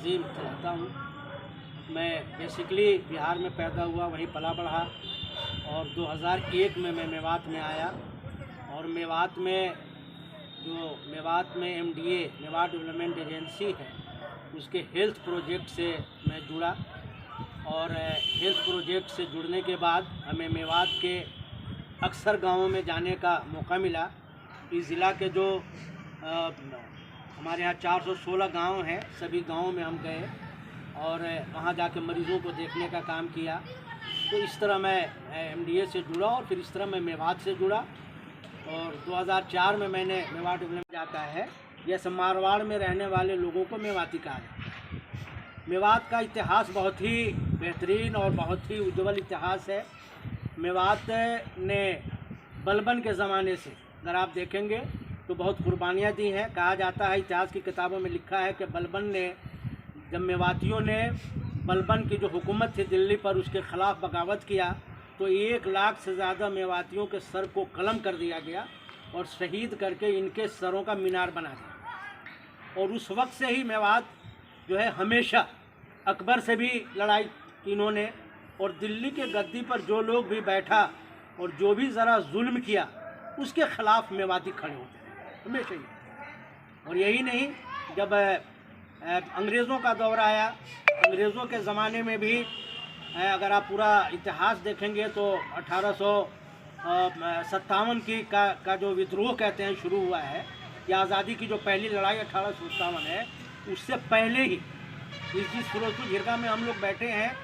तज़ीम कहता हूँ। मैं बेसिकली बिहार में पैदा हुआ, वहीं पला बढ़ा और 2001 में मैं मेवात में आया और मेवात में MDA मेवात डेवलपमेंट एजेंसी है, उसके हेल्थ प्रोजेक्ट से मैं जुड़ा और हेल्थ प्रोजेक्ट से जुड़ने के बाद हमें मेवात के अक्सर गांवों में जाने का मौका मिला। इस ज़िला के जो हमारे यहाँ 416 गांव हैं, सभी गांवों में हम गए और वहाँ जाके मरीज़ों को देखने का काम किया। तो इस तरह मैं MDA से जुड़ा और फिर इस तरह मैं मेवात से जुड़ा और 2004 में मैंने मेवात डेवलपमेंट जाता है। यह मारवाड़ में रहने वाले लोगों को मेवाती कहा जाता है। मेवात का इतिहास बहुत ही बेहतरीन और बहुत ही उज्ज्वल इतिहास है। मेवात ने बलबन के ज़माने से अगर आप देखेंगे तो बहुत कुर्बानियाँ दी हैं। कहा जाता है, इतिहास की किताबों में लिखा है कि बलबन ने, जब मेवातियों ने बलबन की जो हुकूमत थी दिल्ली पर, उसके ख़िलाफ़ बगावत किया तो 1 लाख से ज़्यादा मेवातियों के सर को कलम कर दिया गया और शहीद करके इनके सरों का मीनार बना दिया। और उस वक्त से ही मेवात जो है हमेशा अकबर से भी लड़ाई की इन्होंने, और दिल्ली के गद्दी पर जो लोग भी बैठा और जो भी ज़रा जुल्म किया उसके ख़िलाफ़ मेवाती खड़े होते हैं हमेशा ही। और यही नहीं, जब अंग्रेज़ों का दौर आया, अंग्रेज़ों के ज़माने में भी अगर आप पूरा इतिहास देखेंगे तो 1857 का जो विद्रोह कहते हैं शुरू हुआ है, या आज़ादी की जो पहली लड़ाई 1857 है, उससे पहले ही जिस फिरोजपुर झिरका में हम लोग बैठे हैं,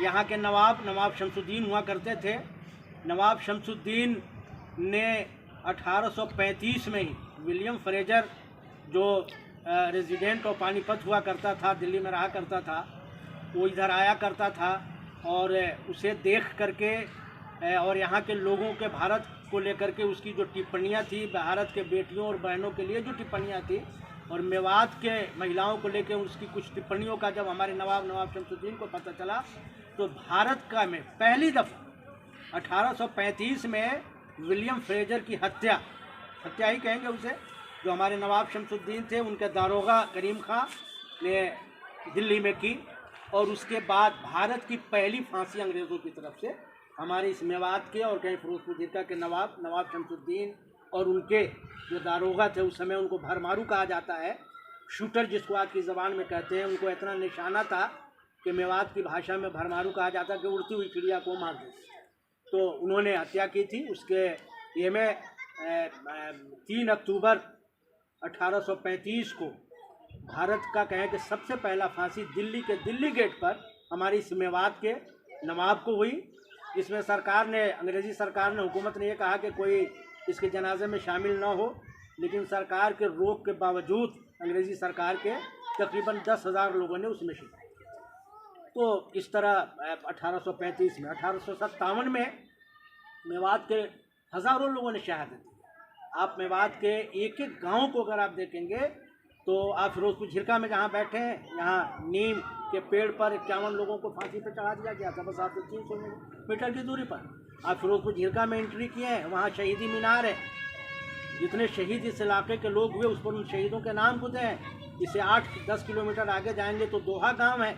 यहाँ के नवाब शमसुद्दीन हुआ करते थे। नवाब शमसुद्दीन ने 1835 में ही विलियम फ्रेजर जो रेजिडेंट और पानीपत हुआ करता था, दिल्ली में रहा करता था, वो इधर आया करता था और उसे देख करके और यहाँ के लोगों के भारत को लेकर के उसकी जो टिप्पणियाँ थी, भारत के बेटियों और बहनों के लिए जो टिप्पणियाँ थी और मेवात के महिलाओं को लेकर उसकी कुछ टिप्पणियों का जब हमारे नवाब शमसुद्दीन को पता चला तो भारत का में पहली दफ़ा 1835 में विलियम फ्रेजर की हत्या ही कहेंगे उसे, जो हमारे नवाब शमसुद्दीन थे, उनके दारोगा करीम खां ने दिल्ली में की। और उसके बाद भारत की पहली फांसी अंग्रेज़ों की तरफ से हमारे इस मेवात के और कहीं फिरोजपुर झिरका के नवाब शमसुद्दीन और उनके जो दारोगा थे, उस समय उनको भरमारू कहा जाता है, शूटर जिसको आज की ज़बान में कहते हैं, उनको इतना निशाना था कि मेवात की भाषा में भरमारू कहा जाता कि उड़ती हुई चिड़िया को मार दे। तो उन्होंने हत्या की थी। उसके ये में 3 अक्टूबर 1835 को भारत का कहें कि सबसे पहला फांसी दिल्ली गेट पर हमारी इस मेवात के नवाब को हुई। इसमें अंग्रेज़ी सरकार ने, हुकूमत ने यह कहा कि कोई इसके जनाजे में शामिल ना हो, लेकिन सरकार के रोक के बावजूद अंग्रेज़ी सरकार के तकरीबन 10,000 लोगों ने उसमें शिरकत की। तो इस तरह 1835 में 1857 में मेवात के हज़ारों लोगों ने शहादत दी। आप मेवात के एक एक गांव को अगर आप देखेंगे तो आप फिरोजपुर झिरका में जहाँ बैठे हैं, यहाँ नीम के पेड़ पर 51 लोगों को फांसी पर चढ़ा दिया गया था, बस आपसे 300 मीटर की दूरी पर। आप फिरोजपुर झिरका में एंट्री किए हैं, वहाँ शहीदी मीनार है। जितने शहीद इस इलाके के लोग हुए उस पर उन शहीदों के नाम खुदे हैं। इससे 8-10 किलोमीटर आगे जाएंगे तो दोहा गाँव है,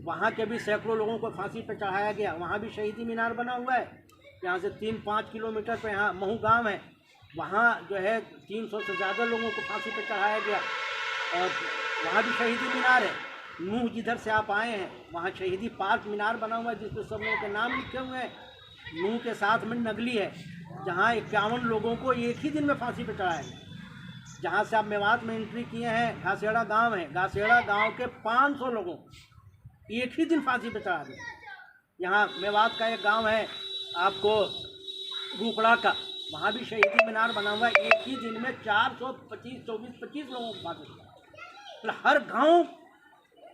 वहाँ के भी सैकड़ों लोगों को फांसी पर चढ़ाया गया, वहाँ भी शहीदी मीनार बना हुआ है। यहाँ से 3-5 किलोमीटर पर यहाँ महू गाँव है, वहाँ जो है 300 से ज़्यादा लोगों को फांसी पर चढ़ाया गया और वहाँ भी शहीदी मीनार है। नूह जिधर से आप आए हैं वहाँ शहीदी पार्क मीनार बना हुआ है जिसमें सब लोगों के नाम लिखे हुए हैं। नूह के साथ में नगली है जहाँ 51 लोगों को एक ही दिन में फांसी पर चढ़ाया गया। जहाँ से आप मेवात में एंट्री किए हैं, घासेड़ा गांव है, घासेड़ा गांव के 500 लोगों को एक ही दिन फांसी पर चढ़ा दिया। यहाँ मेवात का एक गाँव है आपको रूपड़ा का, वहाँ भी शहीदी मीनार बना हुआ है, एक ही दिन में 425 लोगों को फांसी चढ़ा। मतलब हर गांव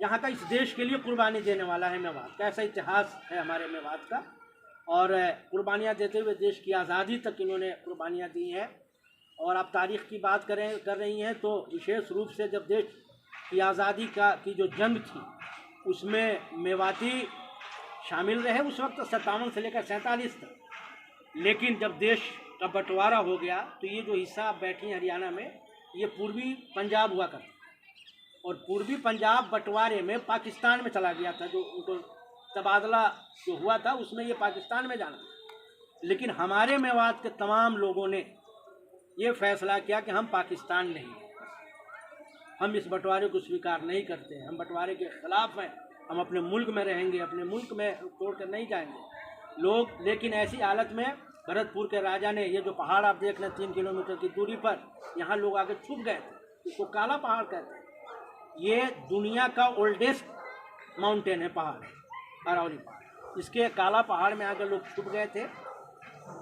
यहाँ का इस देश के लिए कुर्बानी देने वाला है मेवात का। ऐसा इतिहास है हमारे मेवात का और कुर्बानियाँ देते हुए देश की आज़ादी तक इन्होंने कुर्बानियाँ दी हैं। और आप तारीख़ की बात कर रही हैं तो विशेष रूप से जब देश की आज़ादी की जो जंग थी उसमें मेवाती शामिल रहे उस वक्त 57 से लेकर 47 तक। लेकिन जब देश का बंटवारा हो गया तो ये जो हिस्सा आप बैठी हैं हरियाणा में, ये पूर्वी पंजाब हुआ करता, और पूर्वी पंजाब बंटवारे में पाकिस्तान में चला गया था, जो उनको तबादला जो हुआ था उसमें ये पाकिस्तान में जाना। लेकिन हमारे मेवात के तमाम लोगों ने ये फैसला किया कि हम पाकिस्तान नहीं हैं, हम इस बंटवारे को स्वीकार नहीं करते, हम बंटवारे के खिलाफ हैं, हम अपने मुल्क में रहेंगे, अपने मुल्क में तोड़ कर नहीं जाएंगे लोग। लेकिन ऐसी हालत में भरतपुर के राजा ने, ये जो पहाड़ आप देख रहे हैं 3 किलोमीटर की दूरी पर, यहाँ लोग आके छुप गए थे, इसको काला पहाड़ कहते हैं। ये दुनिया का ओल्डेस्ट माउंटेन है, पहाड़ अरावली पहाड़। इसके काला पहाड़ में आकर लोग छुप गए थे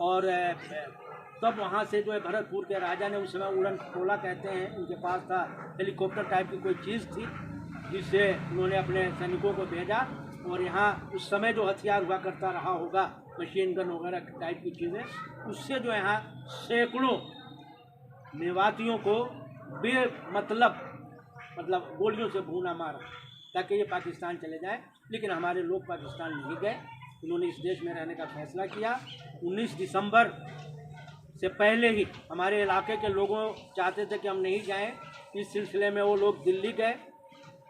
और तब वहाँ से जो है भरतपुर के राजा ने, उस समय उड़न खटोला कहते हैं, उनके पास था हेलीकॉप्टर टाइप की कोई चीज़ थी, जिससे उन्होंने अपने सैनिकों को भेजा और यहाँ उस समय जो हथियार हुआ करता रहा होगा, मशीन गन वगैरह टाइप की चीज़ें, उससे जो यहाँ सैकड़ों मेवातियों को मतलब गोलियों से भूना मारा ताकि ये पाकिस्तान चले जाए। लेकिन हमारे लोग पाकिस्तान नहीं गए, उन्होंने इस देश में रहने का फैसला किया। 19 दिसंबर से पहले ही हमारे इलाके के लोगों चाहते थे कि हम नहीं जाएं। इस सिलसिले में वो लोग दिल्ली गए,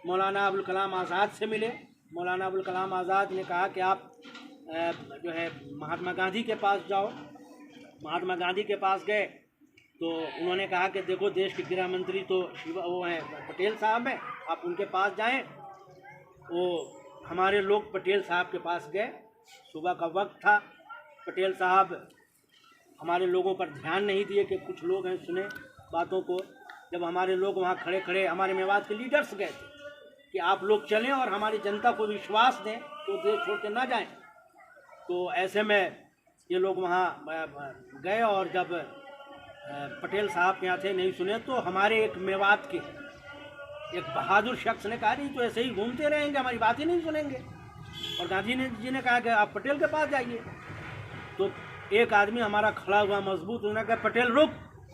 मौलाना अबुल कलाम आज़ाद से मिले। मौलाना अबुल कलाम आज़ाद ने कहा कि आप जो है महात्मा गांधी के पास जाओ। महात्मा गांधी के पास गए तो उन्होंने कहा कि देखो, देश के गृह मंत्री तो वो हैं पटेल साहब हैं, आप उनके पास जाएं। वो हमारे लोग पटेल साहब के पास गए, सुबह का वक्त था। पटेल साहब हमारे लोगों पर ध्यान नहीं दिए कि कुछ लोग हैं सुने बातों को। जब हमारे लोग वहाँ खड़े खड़े, हमारे मेवात के लीडर्स गए थे कि आप लोग चलें और हमारी जनता को विश्वास दें तो देश छोड़ के ना जाएं। तो ऐसे में ये लोग वहाँ गए और जब पटेल साहब के यहाँ थे नहीं सुने, तो हमारे एक मेवात के एक बहादुर शख्स ने कहा, नहीं तो ऐसे ही घूमते रहेंगे, हमारी बात ही नहीं सुनेंगे। और गांधी जी ने कहा कि आप पटेल के पास जाइए। तो एक आदमी हमारा खड़ा हुआ मजबूत, उन्होंने कहा, पटेल रुक,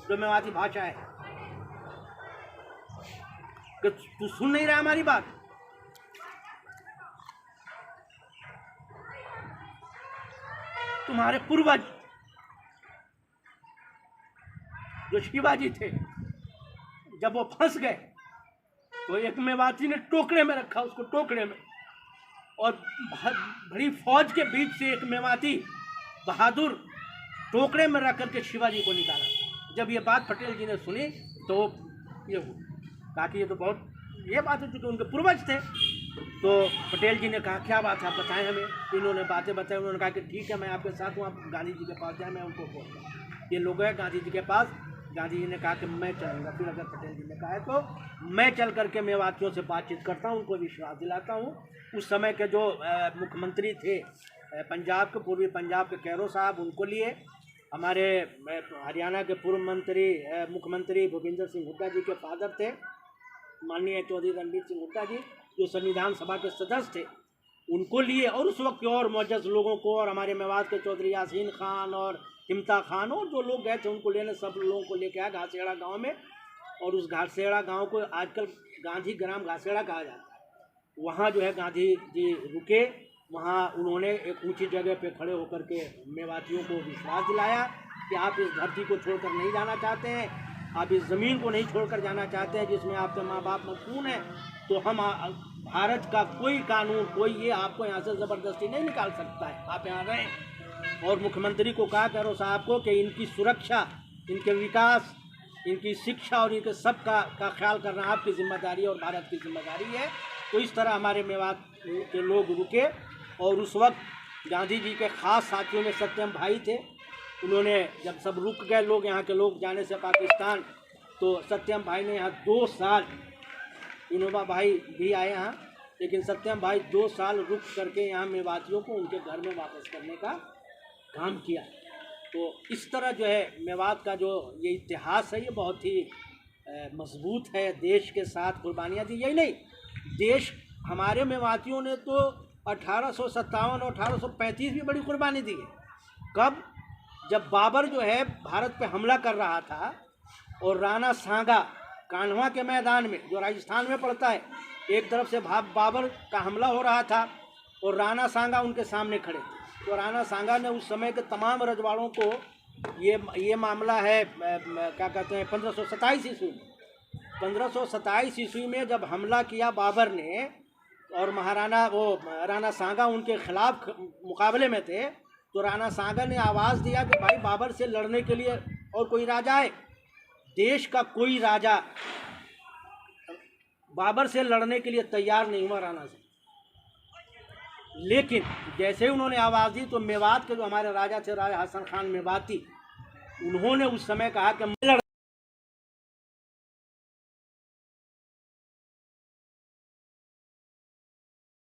जो मेवाती भाषा है कि तू सुन नहीं रहा हमारी बात। तुम्हारे पूर्वज जो शिवाजी थे, जब वो फंस गए तो एक मेवाती ने टोकरे में रखा उसको, टोकरे में, और बड़ी फौज के बीच से एक मेवाती बहादुर टोकरे में रख करके शिवाजी को निकाला। जब ये बात पटेल जी ने सुनी तो ये कहा कि ये तो बहुत ये बात है, चूँकि उनके पूर्वज थे। तो पटेल जी ने कहा, क्या बात है आप बताएं हमें। इन्होंने बातें बताई। उन्होंने कहा कि ठीक है, मैं आपके साथ हूँ, आप गांधी जी के पास जाए, मैं उनको बोलूँगा। ये लोग गए गांधी जी के पास। गांधी जी ने कहा कि मैं चलूँगा। फिर अगर पटेल जी ने कहा है तो मैं चल करके मेवातियों से बातचीत करता हूँ, उनको विश्वास दिलाता हूँ। उस समय के जो मुख्यमंत्री थे पंजाब के, पूर्वी पंजाब के कैरो साहब, उनको लिए। हमारे हरियाणा के पूर्व मुख्यमंत्री भूपिंदर सिंह हुड्डा जी के फादर थे, माननीय चौधरी रणबीर सिंह हुड्डा जी, जो संविधान सभा के सदस्य थे, उनको लिए। और उस वक्त के और मौजूद लोगों को, और हमारे मेवात के चौधरी यासीन खान और हिमता खान और जो लोग गए थे उनको लेने, सब लोगों को लेके आया घासेड़ा गांव में। और उस घासेड़ा गांव को आजकल गांधी ग्राम घासेड़ा कहा जाता है। वहाँ जो है गांधी जी रुके, वहाँ उन्होंने एक ऊंची जगह पे खड़े होकर के मेवातियों को विश्वास दिलाया कि आप इस धरती को छोड़कर नहीं जाना चाहते हैं, आप इस ज़मीन को नहीं छोड़कर जाना चाहते हैं जिसमें आपके माँ बाप मदफून हैं, तो हम भारत का कोई कानून, कोई ये आपको यहाँ से ज़बरदस्ती नहीं निकाल सकता है, आप यहाँ रहें। और मुख्यमंत्री को कहा कैरो साहब को कि इनकी सुरक्षा, इनके विकास, इनकी शिक्षा और इनके सब का ख्याल करना आपकी जिम्मेदारी और भारत की जिम्मेदारी है। तो इस तरह हमारे मेवात के लोग रुके। और उस वक्त गांधी जी के ख़ास साथियों में सत्यम भाई थे। उन्होंने जब सब रुक गए लोग, यहाँ के लोग जाने से पाकिस्तान, तो सत्यम भाई ने यहाँ 2 साल, विनोबा भाई भी आए यहाँ, लेकिन सत्यम भाई 2 साल रुक करके यहाँ मेवातियों को उनके घर में वापस करने का काम किया। तो इस तरह जो है मेवात का जो ये इतिहास है, ये बहुत ही मजबूत है। देश के साथ कुर्बानियाँ दी। यही नहीं, देश, हमारे मेवातियों ने तो 1857 और 1835 भी बड़ी कुर्बानी दी है। कब? जब बाबर जो है भारत पे हमला कर रहा था और राणा सांगा कान्हा के मैदान में, जो राजस्थान में पड़ता है, एक तरफ से बाबर का हमला हो रहा था और राणा सांगा उनके सामने खड़े थे। तो राणा सांगा ने उस समय के तमाम रजवाड़ों को, ये मामला है क्या कहते हैं 1527 ईस्वी में, 1527 ईस्वी में जब हमला किया बाबर ने और महाराणा राणा सांगा उनके खिलाफ मुकाबले में थे, तो राणा सांगा ने आवाज़ दिया कि भाई बाबर से लड़ने के लिए और कोई राजा है। देश का कोई राजा बाबर से लड़ने के लिए तैयार नहीं हुआ राणा से। लेकिन जैसे ही उन्होंने आवाज़ दी तो मेवात के जो हमारे राजा थे, राजा हसन खान मेवाती, उन्होंने उस समय कहा कि मैं